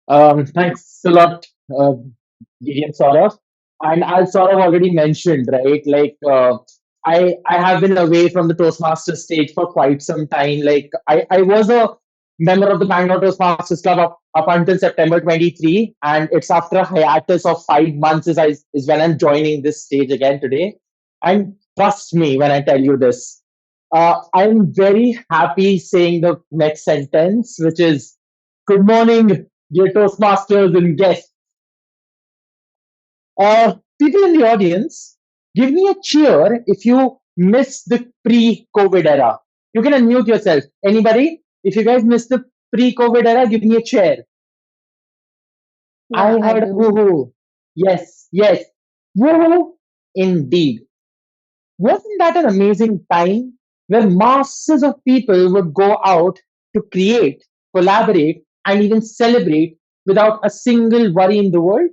Thanks a lot, uh, Giri and Saurav. And as Saurav already mentioned, right, I have been away from the Toastmasters stage for quite some time. I was a member of the Bangalore Toastmasters Club up until September 23, and it's after a hiatus of 5 months is when I'm joining this stage again today. And trust me when I tell you this, I'm very happy saying the next sentence, which is "Good morning, dear Toastmasters and guests." People in the audience, give me a cheer if you miss the pre-COVID era. You can unmute yourself. Anybody? If you guys miss the pre-COVID era, give me a cheer. Yeah, I I heard a do. woohoo. Yes, yes. Woohoo indeed. Wasn't that an amazing time where masses of people would go out to create, collaborate, and even celebrate without a single worry in the world?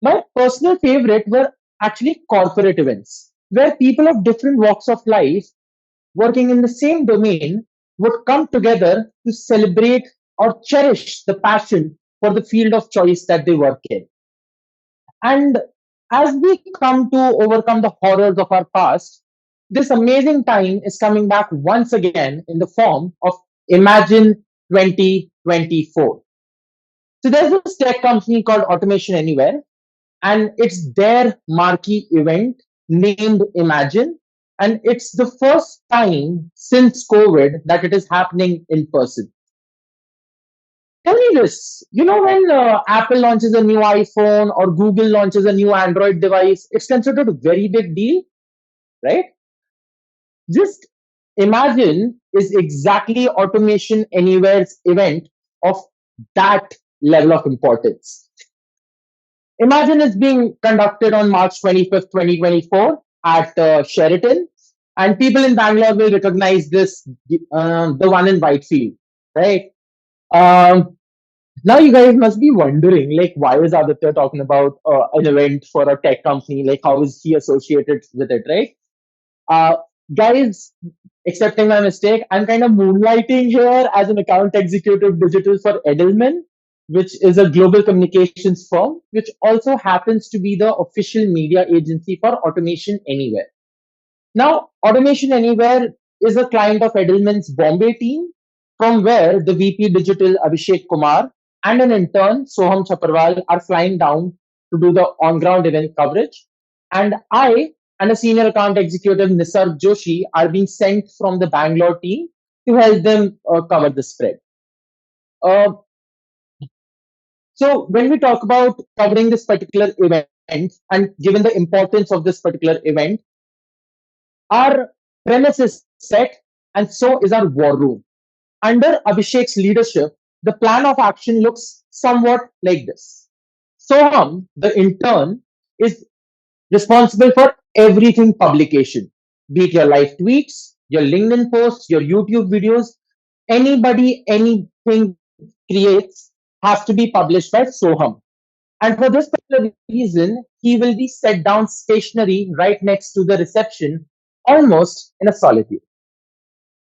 My personal favorite were actually corporate events, where people of different walks of life working in the same domain would come together to celebrate or cherish the passion for the field of choice that they work in. And as we come to overcome the horrors of our past, this amazing time is coming back once again in the form of Imagine 2024. So there's this tech company called Automation Anywhere, and it's their marquee event named Imagine. And it's the first time since COVID that it is happening in person. Tell me this, when Apple launches a new iPhone or Google launches a new Android device, it's considered a very big deal, right? Just imagine is exactly Automation Anywhere's event of that level of importance. Imagine is being conducted on March 25th, 2024 at Sheraton, and people in Bangalore will recognize this, the one in Whitefield, right? Um, Now you guys must be wondering, like, why is Aditya talking about an event for a tech company? Like, how is he associated with it, right? Uh, Guys, accepting my mistake, I'm kind of moonlighting here as an account executive digital for Edelman, which is a global communications firm, which also happens to be the official media agency for Automation Anywhere. Now, Automation Anywhere is a client of Edelman's Bombay team, from where the VP Digital Abhishek Kumar and an intern Soham Chaparwal are flying down to do the on-ground event coverage. And I and a senior account executive Nisarg Joshi are being sent from the Bangalore team to help them cover the spread. Uh, so when we talk about covering this particular event, and given the importance of this particular event, our premise is set, and so is our war room. Under Abhishek's leadership, the plan of action looks somewhat like this. Soham, the intern, is responsible for everything publication, be it your live tweets, your LinkedIn posts, your YouTube videos, anybody, anything creates has to be published by Soham. And for this particular reason, he will be set down stationary right next to the reception, almost in a solitude.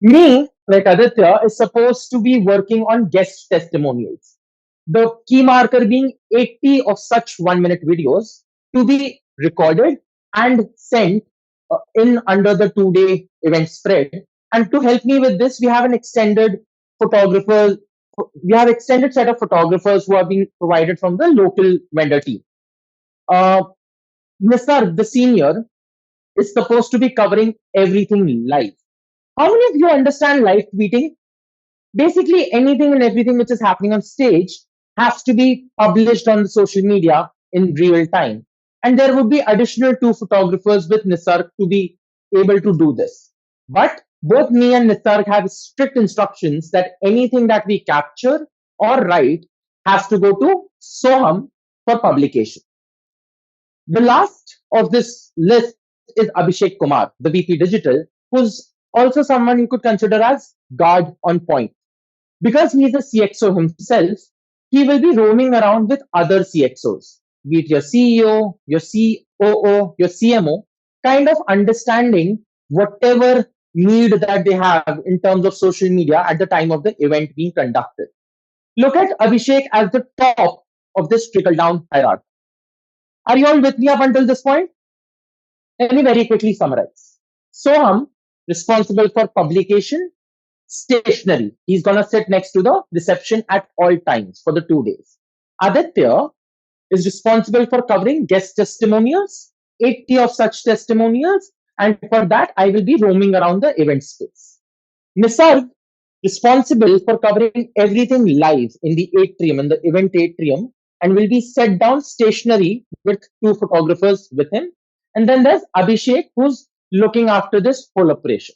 Me, like Aditya, is supposed to be working on guest testimonials. The key marker being 80 of such 1 minute videos to be recorded and sent in under the 2 day event spread. And to help me with this, we have an extended photographer. We have extended set of photographers who are being provided from the local vendor team. Uh, Nisar, the senior, is supposed to be covering everything live. How many of you understand live tweeting? Basically, anything and everything which is happening on stage has to be published on the social media in real time. And there would be additional two photographers with Nisarg to be able to do this. But both me and Nisarg have strict instructions that anything that we capture or write has to go to Soham for publication. The last of this list is Abhishek Kumar, the VP Digital, who's also someone you could consider as guard on point. Because he's a CXO himself, he will be roaming around with other CXOs, be it your CEO, your COO, your CMO, kind of understanding whatever need that they have in terms of social media at the time of the event being conducted. Look at Abhishek as the top of this trickle down hierarchy. Are you all with me up until this point? Let me very quickly summarize. Soham, responsible for publication, stationery. He's gonna sit next to the reception at all times for the 2 days. Aditya is responsible for covering guest testimonials, 80 of such testimonials, and for that I will be roaming around the event space. Nisarg, responsible for covering everything live in the atrium, in the event atrium, and will be set down stationary with two photographers with him. And then there's Abhishek, who's looking after this whole operation.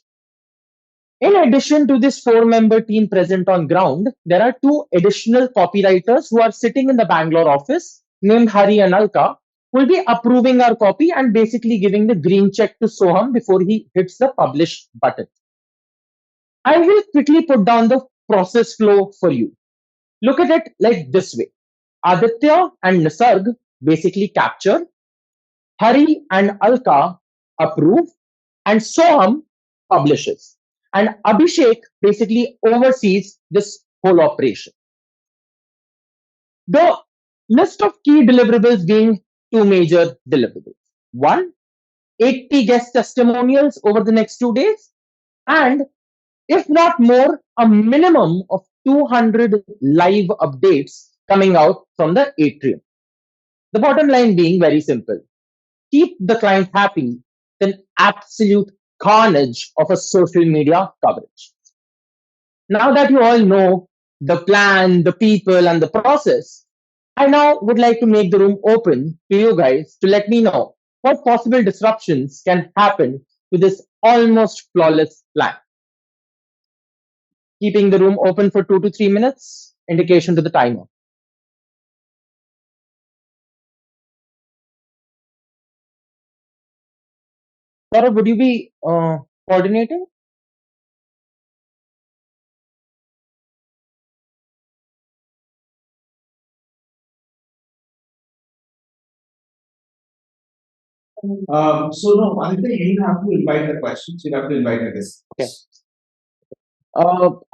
In addition to this four-member team present on ground, there are two additional copywriters who are sitting in the Bangalore office named Hari and Alka, who will be approving our copy and basically giving the green check to Soham before he hits the publish button. I will quickly put down the process flow for you. Look at it like this way. Aditya and Nisarg basically capture, Hari and Alka approve, and Soham publishes. And Abhishek basically oversees this whole operation. The list of key deliverables being two major deliverables. One, 80 guest testimonials over the next 2 days, and if not more, a minimum of 200 live updates coming out from the atrium. The bottom line being very simple: keep the client happy, then absolute carnage of a social media coverage. Now that you all know the plan, the people, and the process, I now would like to make the room open to you guys to let me know what possible disruptions can happen to this almost flawless plan. Keeping the room open for 2 to 3 minutes, indication to the timer. Saurabh, would you be coordinating? So no, Aditya, you have to invite the questions. You have to invite the guests. Okay.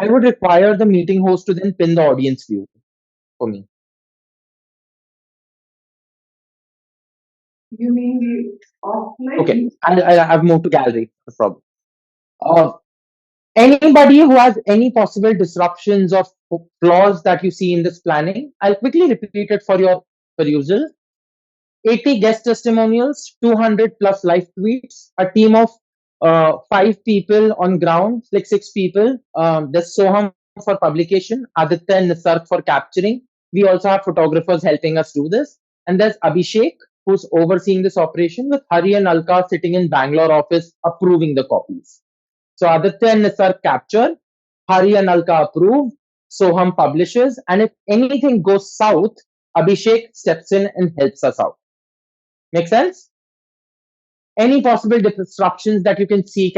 I would require the meeting host to then pin the audience view for me. You mean the offline? Okay, I've moved to gallery. No problem. Uh, Anybody who has any possible disruptions or flaws that you see in this planning, I'll quickly repeat it for your perusal. 80 guest testimonials, 200 plus live tweets, a team of 5 people on ground, like 6 people. There's Soham for publication, Aditya and Nisarg for capturing. We also have photographers helping us do this. And there's Abhishek, who's overseeing this operation, with Hari and Alka sitting in Bangalore office approving the copies. So Aditya and Nisarg capture, Hari and Alka approve, Soham publishes, and if anything goes south, Abhishek steps in and helps us out. Make sense? Any possible disruptions that you can see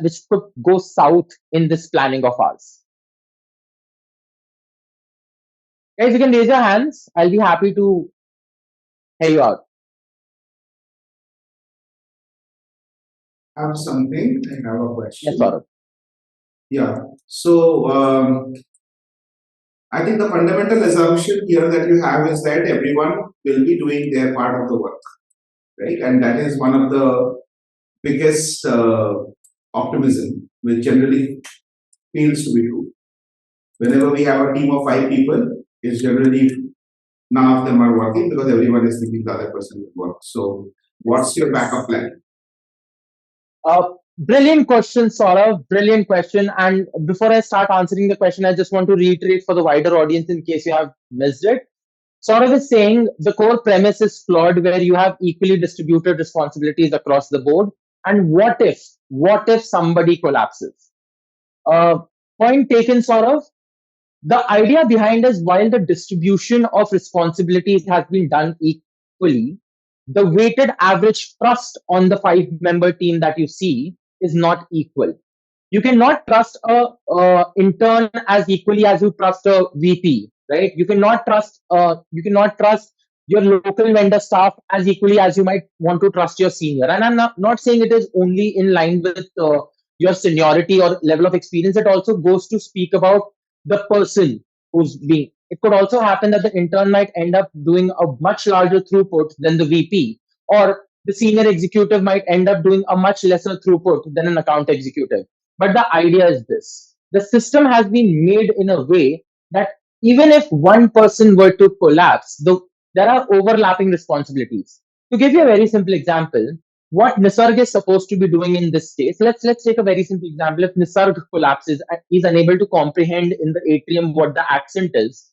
which could go south in this planning of ours? Guys, you can raise your hands. I'll be happy to hear you out. I have something. I have a question. Yes, Saurabh. Yeah. So I think the fundamental assumption here that you have is that everyone will be doing their part of the work, right? And that is one of the biggest optimism, which generally feels to be true. Whenever we have a team of 5 people, it's generally none of them are working because everyone is thinking the other person will work. So, what's your backup plan? Brilliant question, Saurav. Brilliant question. And before I start answering the question, I just want to reiterate for the wider audience in case you have missed it. Saurav is saying the core premise is flawed where you have equally distributed responsibilities across the board. And what if somebody collapses? Point taken, Saurav. The idea behind is while the distribution of responsibilities has been done equally, the weighted average trust on the 5 member team that you see is not equal. You cannot trust a intern as equally as you trust a VP, right? You cannot trust your local vendor staff as equally as you might want to trust your senior. And I'm not saying it is only in line with your seniority or level of experience. It also goes to speak about the person who's being It could also happen that the intern might end up doing a much larger throughput than the VP, or the senior executive might end up doing a much lesser throughput than an account executive. But the idea is this: the system has been made in a way that even if one person were to collapse, there are overlapping responsibilities. To give you a very simple example, what Nisarg is supposed to be doing in this case, let's take a very simple example. If Nisarg collapses and is unable to comprehend in the atrium what the accent is,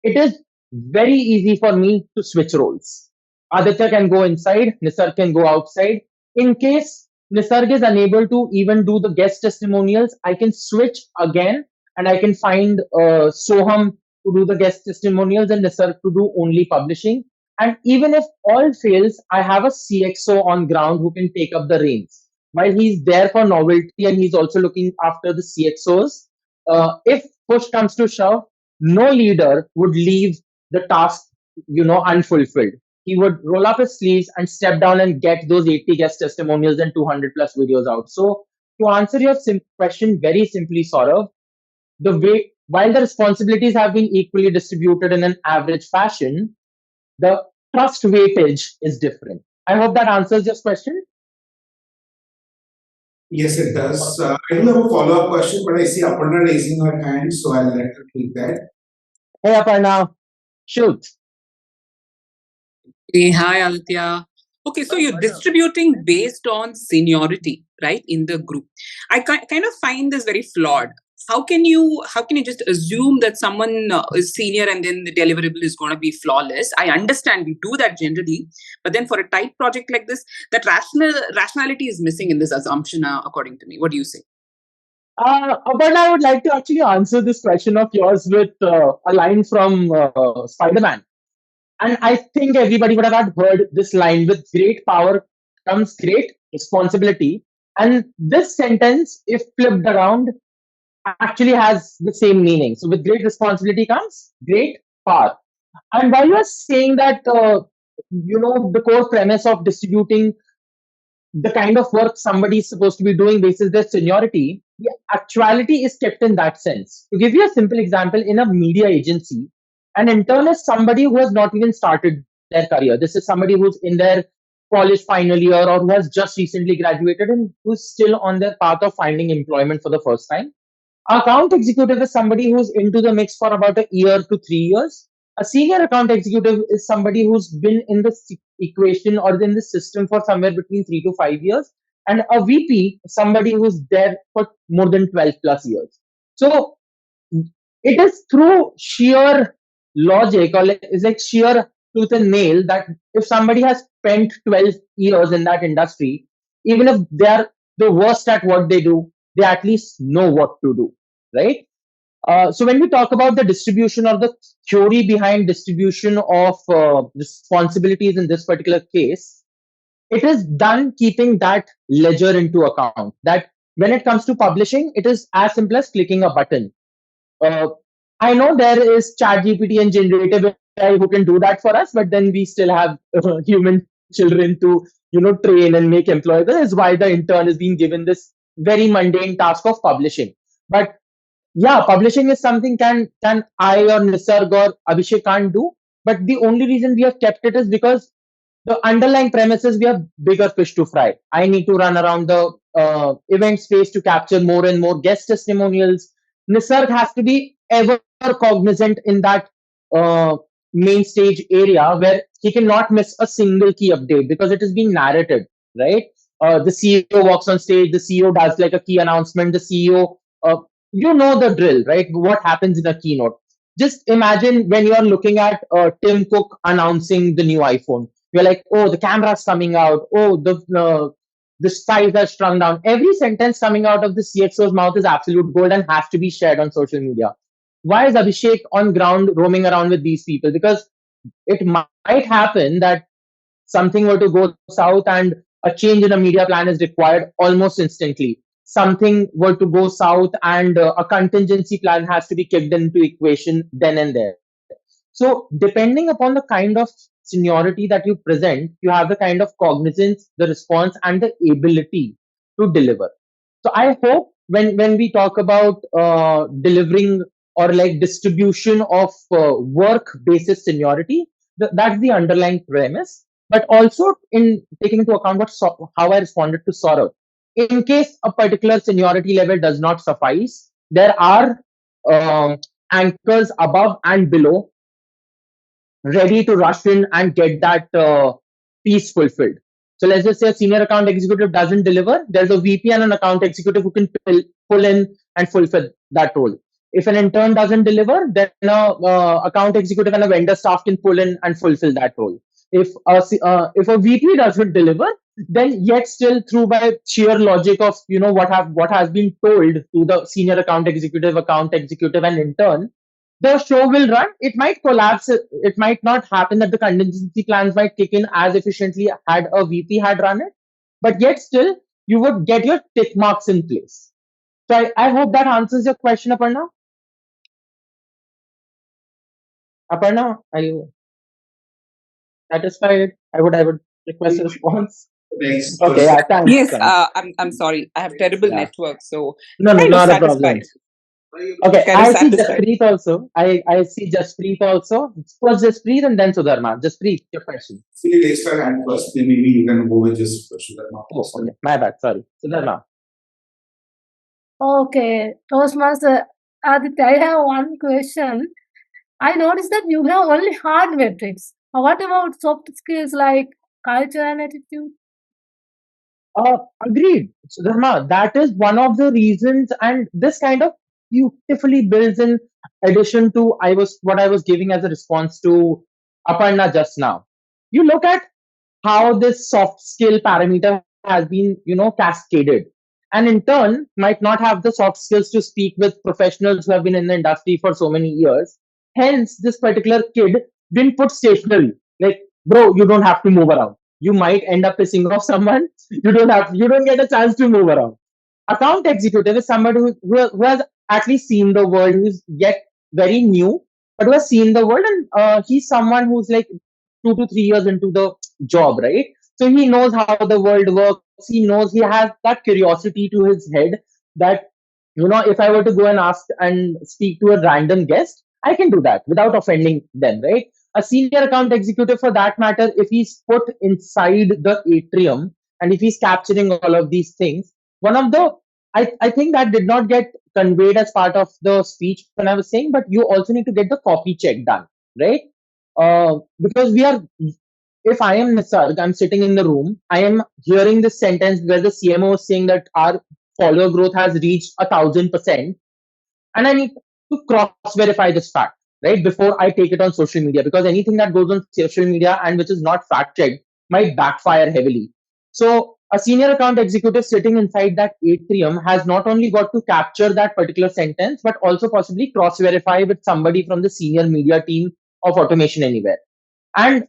it is very easy for me to switch roles. Aditya can go inside, Nisarg can go outside. In case Nisarg is unable to even do the guest testimonials, I can switch again and I can find Soham to do the guest testimonials and Nisarg to do only publishing. And even if all fails, I have a CXO on ground who can take up the reins. While he's there for novelty and he's also looking after the CXOs, if push comes to shove, no leader would leave the task, unfulfilled. He would roll up his sleeves and step down and get those 80 guest testimonials and 200 plus videos out. So, to answer your question very simply, Saurav, the way while the responsibilities have been equally distributed in an average fashion, the trust weightage is different. I hope that answers your question. Yes, it does. I do have a follow-up question, but I see Aparna raising her hand, so I'll let her take that. Hey, Aparna, shoot. Hey, hi, Aditya. Okay, so you're distributing based on seniority, right, in the group. I kind of find this very flawed. How can you just assume that someone is senior and then the deliverable is going to be flawless? I understand we do that generally, but then for a tight project like this, that rationality is missing in this assumption, according to me. What do you say? But I would like to actually answer this question of yours with a line from Spider-Man. And I think everybody would have had heard this line: with great power comes great responsibility. And this sentence, if flipped around, actually has the same meaning. So, with great responsibility comes great power. And while you are saying that, the core premise of distributing the kind of work somebody is supposed to be doing basis their seniority, the actuality is kept in that sense. To give you a simple example, in a media agency, an intern is somebody who has not even started their career. This is somebody who's in their college final year or who has just recently graduated and who's still on their path of finding employment for the first time. Account executive is somebody who's into the mix for about a year to 3 years. A senior account executive is somebody who's been in the equation or in the system for somewhere between 3 to 5 years. And a VP is somebody who's there for more than 12 plus years. So it is through sheer logic, or it's like sheer tooth and nail, that if somebody has spent 12 years in that industry, even if they're the worst at what they do, they at least know what to do, right? So when we talk about the distribution or the theory behind distribution of responsibilities in this particular case, it is done keeping that ledger into account. That when it comes to publishing, it is as simple as clicking a button. Uh, I know there is ChatGPT and generative AI who can do that for us, but then we still have human children to train and make employees. That is why the intern is being given this very mundane task of publishing. But yeah, publishing is something can I or Nisarg or Abhishek can't do. But the only reason we have kept it is because the underlying premise is we have bigger fish to fry. I need to run around the event space to capture more and more guest testimonials. Nisarg has to be ever cognizant in that main stage area where he cannot miss a single key update because it is being narrated, right? The CEO walks on stage, the CEO does like a key announcement, the CEO, you know the drill, right? What happens in a keynote? Just imagine when you are looking at Tim Cook announcing the new iPhone. You're like, oh, the camera's coming out. Oh, the size has shrunk down. Every sentence coming out of the CXO's mouth is absolute gold and has to be shared on social media. Why is Abhishek on ground roaming around with these people? Because it might happen that something were to go south and a change in a media plan is required almost instantly. Something were to go south and a contingency plan has to be kicked into equation then and there. So depending upon the kind of seniority that you present, you have the kind of cognizance, the response, and the ability to deliver. So I hope when we talk about delivering or like distribution of work basis seniority. That's the underlying premise. But also in taking into account how I responded to Saurabh. In case a particular seniority level does not suffice, there are um, anchors above and below ready to rush in and get that piece fulfilled. So let's just say a senior account executive doesn't deliver. There's a VP and an account executive who can pull in and fulfill that role. If an intern doesn't deliver, then a account executive and a vendor staff can pull in and fulfill that role. If a VP doesn't deliver, then yet still through by sheer logic of what has been told to the senior account executive, and intern, the show will run. It might collapse. It might not happen that the contingency plans might kick in as efficiently had a VP had run it, but yet still you would get your tick marks in place. So I hope that answers your question, Aparna. Aparna, are you satisfied? I would request a response. Next Okay, question. yeah, thanks, Yes, thanks. I'm sorry. I have terrible Yeah. network, so No, no, kind of not a satisfied. problem. Okay, Kind of I see satisfied. Jaspreet also. I see Jaspreet also. First Jaspreet and then Sudharma. Jaspreet, your question. Actually, raised her hand first. Maybe you can go with just question that mark. Oh, okay. My bad. Sorry. Sudharma. Okay, Toastmaster Aditya, I have one question. I noticed that you have only hard metrics. What about soft skills like culture and attitude? Agreed. Sudharma, that is one of the reasons, and this kind of beautifully builds in addition to what I was giving as a response to Aparna just now. You look at how this soft skill parameter has been, cascaded. And in turn, might not have the soft skills to speak with professionals who have been in the industry for so many years. Hence, this particular kid didn't put stationery. Like, bro, you don't have to move around. You might end up pissing off someone. You don't get a chance to move around. Account executive is somebody who has at least seen the world, who's yet very new, but who has seen the world, and he's someone who's like 2 to 3 years into the job, right? So he knows how the world works. He knows, he has that curiosity to his head that, if I were to go and ask and speak to a random guest, I can do that without offending them, right? A senior account executive, for that matter, if he's put inside the atrium and if he's capturing all of these things, one of the I think that did not get conveyed as part of the speech when I was saying, but you also need to get the copy check done, right? Because if I am Nisarg, I'm sitting in the room, I am hearing this sentence where the CMO is saying that our follower growth has reached 1,000%, and I need to cross verify this fact, right, before I take it on social media, because anything that goes on social media and which is not fact checked might backfire heavily. So a senior account executive sitting inside that atrium has not only got to capture that particular sentence, but also possibly cross verify with somebody from the senior media team of Automation Anywhere. And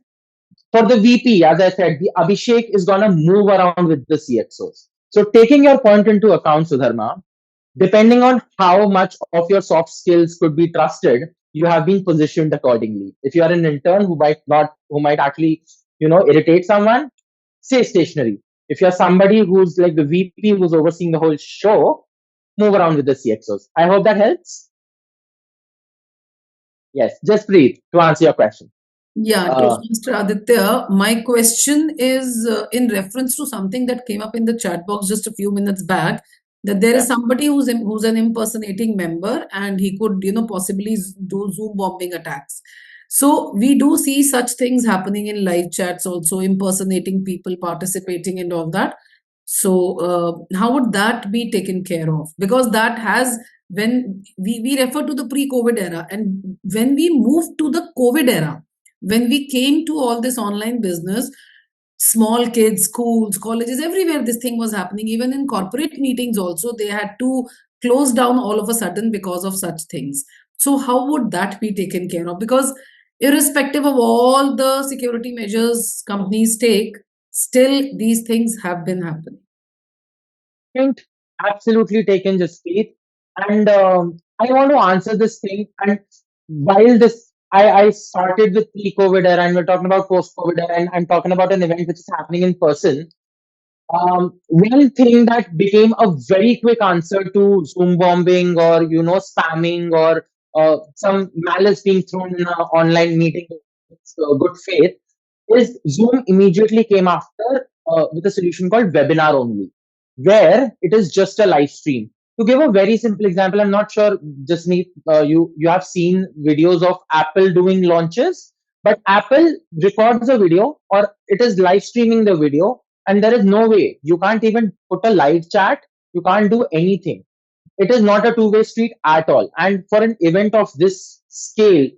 for the VP, as I said, the Abhishek is going to move around with the CXOs. So taking your point into account, Sudharma, depending on how much of your soft skills could be trusted, you have been positioned accordingly. If you are an intern who might actually, irritate someone, stay stationary. If you're somebody who's like the VP who's overseeing the whole show, move around with the CXOs. I hope that helps. Yes, just breathe to answer your question. Yeah, Mr. Aditya, my question is in reference to something that came up in the chat box just a few minutes back, that there is somebody who's an impersonating member and he could, possibly do Zoom bombing attacks. So we do see such things happening in live chats also, impersonating people, participating and all that. So how would that be taken care of? Because that has, when we refer to the pre-COVID era, and when we moved to the COVID era, when we came to all this online business, small kids, schools, colleges, everywhere this thing was happening. Even in corporate meetings also, they had to close down all of a sudden because of such things. So how would that be taken care of? Because irrespective of all the security measures companies take, still these things have been happening. Point absolutely taken, Jaspreet. And I want to answer this thing. And while I started with pre-COVID era, and we're talking about post-COVID era, and I'm talking about an event which is happening in person. One thing that became a very quick answer to Zoom bombing or spamming or some malice being thrown in an online meeting with good faith, is Zoom immediately came after with a solution called webinar only, where it is just a live stream. To give a very simple example, I'm not sure, Jasneet, you have seen videos of Apple doing launches, but Apple records a video or it is live streaming the video, and there is no way you can't even put a live chat. You can't do anything. It is not a two-way street at all. And for an event of this scale,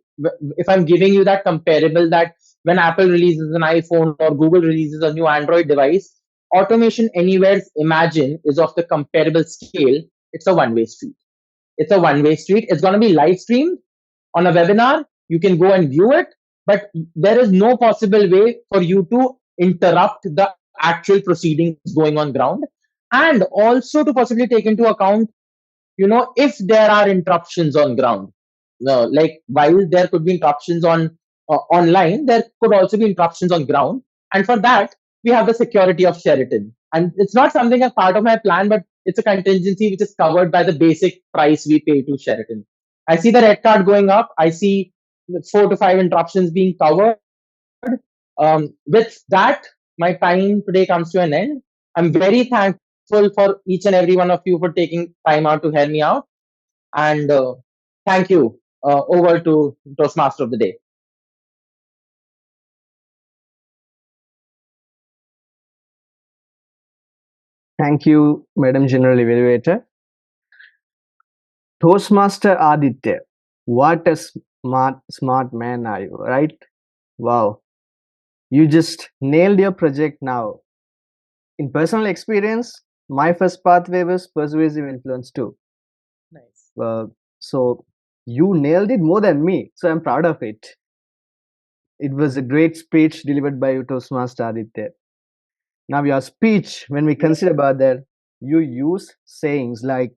if I'm giving you that comparable, that when Apple releases an iPhone or Google releases a new Android device, Automation Anywhere's Imagine is of the comparable scale. It's a one-way street. It's a one-way street. It's going to be live streamed on a webinar. You can go and view it, but there is no possible way for you to interrupt the actual proceedings going on ground, and also to possibly take into account, if there are interruptions on ground. No, like while there could be interruptions on online, there could also be interruptions on ground, and for that we have the security of Sheraton. And it's not something as part of my plan, but it's a contingency which is covered by the basic price we pay to Sheraton. I see the red card going up. I see 4 to 5 interruptions being covered. With that, my time today comes to an end. I'm very thankful for each and every one of you for taking time out to hear me out. And thank you. Over to Toastmaster of the Day. Thank you, Madam General Evaluator. Toastmaster Aditya, what a smart man are you, right? Wow. You just nailed your project now. In personal experience, my first pathway was persuasive influence too. Nice. So you nailed it more than me. So I'm proud of it. It was a great speech delivered by you, Toastmaster Aditya. Now your speech, when we consider about that, you use sayings like,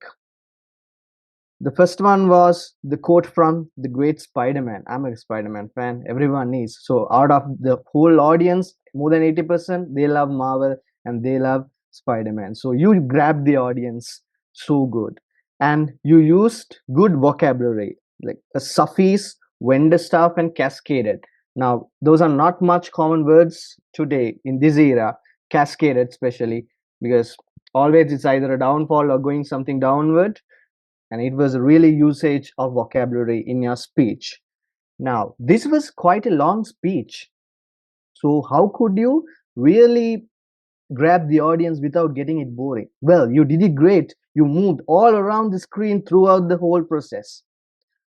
the first one was the quote from the great Spider-Man. I'm a Spider-Man fan. Everyone is. So out of the whole audience, more than 80%, they love Marvel and they love Spider-Man. So you grabbed the audience so good. And you used good vocabulary, like a suffix, vendor stuff, and cascaded. Now, those are not much common words today in this era, cascaded especially, because always it's either a downfall or going something downward. And it was really usage of vocabulary in your speech. Now, this was quite a long speech. So how could you really grab the audience without getting it boring? Well, you did it great. You moved all around the screen throughout the whole process.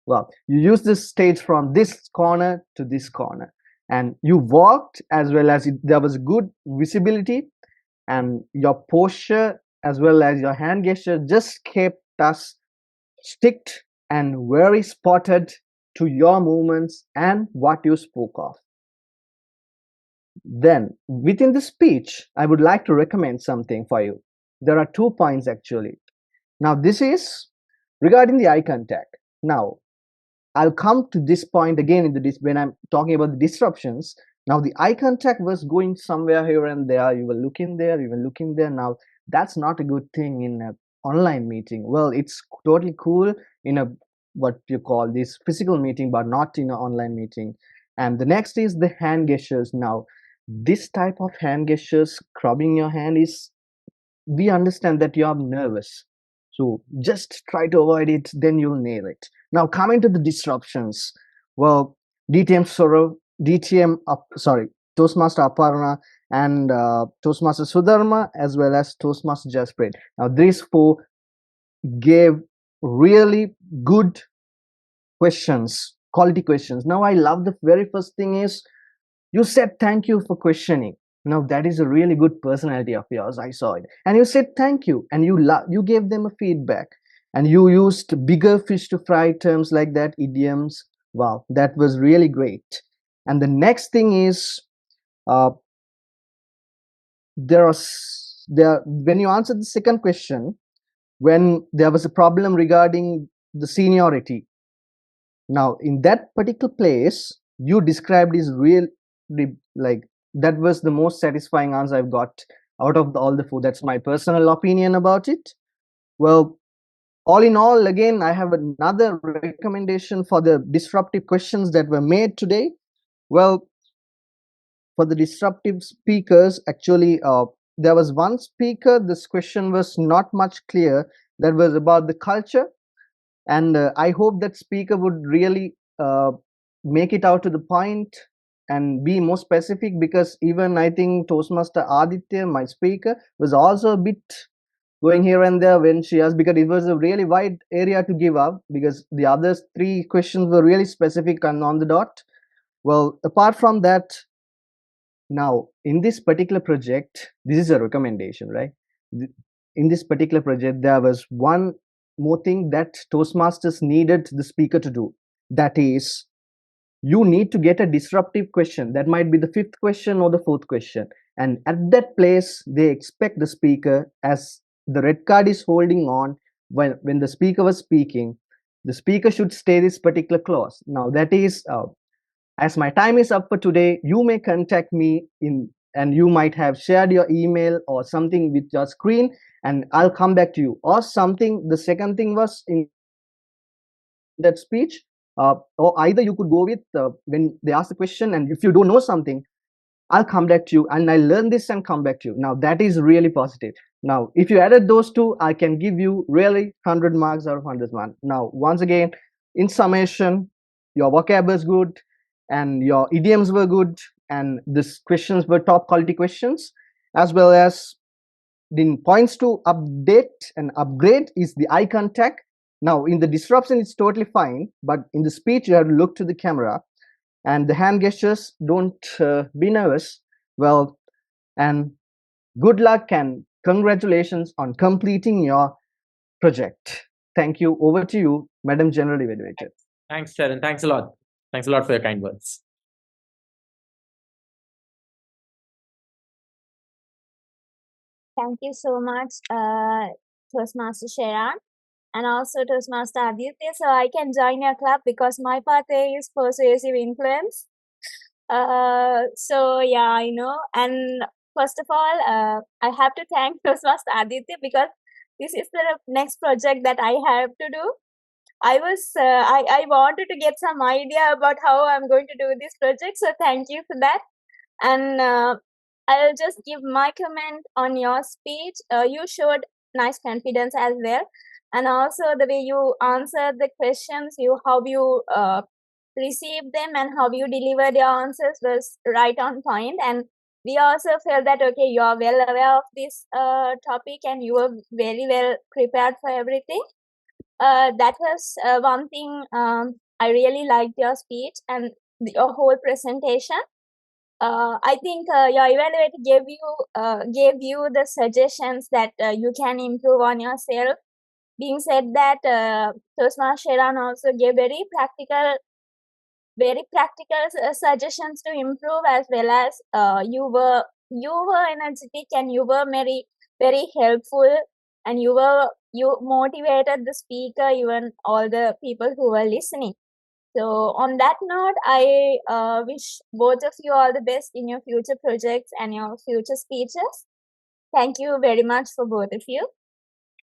Well, you used this stage from this corner to this corner. And you walked as well as there was good visibility, and your posture as well as your hand gesture just kept us sticked and very spotted to your movements and what you spoke of. Then, within the speech, I would like to recommend something for you. There are 2 points actually. Now, this is regarding the eye contact. Now, I'll come to this point again when I'm talking about the disruptions. Now, the eye contact was going somewhere here and there. You were looking there, you were looking there. Now, that's not a good thing in an online meeting. Well, it's totally cool in a what you call this physical meeting, but not in an online meeting. And the next is the hand gestures. Now, this type of hand gestures, scrubbing your hand, is we understand that you're nervous. So just try to avoid it, then you'll nail it. Now, coming to the disruptions. Well, Toastmaster Aparna and Toastmaster Sudharma, as well as Toastmaster Jasprit. Now, these 4 gave really good questions, quality questions. Now, I love the very first thing is you said thank you for questioning. Now, that is a really good personality of yours. I saw it. And you said thank you, and you gave them a feedback, and you used bigger fish to fry terms like that, idioms. Wow, that was really great. And the next thing is when you answered the second question, when there was a problem regarding the seniority. Now, in that particular place, you described is really like that was the most satisfying answer I've got out of all the 4. That's my personal opinion about it. Well, all in all, again, I have another recommendation for the disruptive questions that were made today. Well, for the disruptive speakers, actually, there was one speaker, this question was not much clear, that was about the culture. And I hope that speaker would really make it out to the point and be more specific, because even I think Toastmaster Aditya, my speaker, was also a bit going here and there when she asked, because it was a really wide area to give up, because the other three questions were really specific and on the dot. Well, apart from that, now in this particular project, this is a recommendation, right? In this particular project, there was one more thing that Toastmasters needed the speaker to do. That is, you need to get a disruptive question. That might be the fifth question or the fourth question. And at that place, they expect the speaker, as the red card is holding on, when the speaker was speaking, the speaker should say this particular clause. Now, that is, as my time is up for today, you may contact me and you might have shared your email or something with your screen, and I'll come back to you. Or something, the second thing was in that speech, or either you could go with when they ask the question, and if you don't know something, I'll come back to you and I'll learn this and come back to you. Now, that is really positive. Now, if you added those two, I can give you really 100 marks out of 100 marks. Now, once again, in summation, your vocab was good and your idioms were good, and these questions were top quality questions, as well as the points to update and upgrade is the eye contact. Now, in the disruption, it's totally fine, but in the speech, you have to look to the camera, and the hand gestures, don't be nervous. Well, and good luck and congratulations on completing your project. Thank you. Over to you, Madam General Evaluator. Thanks, Sharon. Thanks a lot. Thanks a lot for your kind words. Thank you so much, Toastmaster Sharon, and also Toastmaster Aditya. So I can join your club because my pathway is persuasive influence. So yeah, I know. And first of all, I have to thank Toastmaster Aditya because this is the next project that I have to do. I wanted to get some idea about how I'm going to do this project. So thank you for that. And I'll just give my comment on your speech. You showed nice confidence as well, and also the way you answered the questions, how you received them and how you delivered your answers was right on point. And we also felt that okay, you are well aware of this topic and you were very well prepared for everything. That was one thing I really liked your speech and your whole presentation. I think your evaluator gave you the suggestions that you can improve on yourself. Being said that, Toastmaster Sharon also gave very practical suggestions to improve, as well as you were energetic and you were very helpful, and you motivated the speaker, even all the people who were listening. So on that note, I wish both of you all the best in your future projects and your future speeches. Thank you very much for both of you.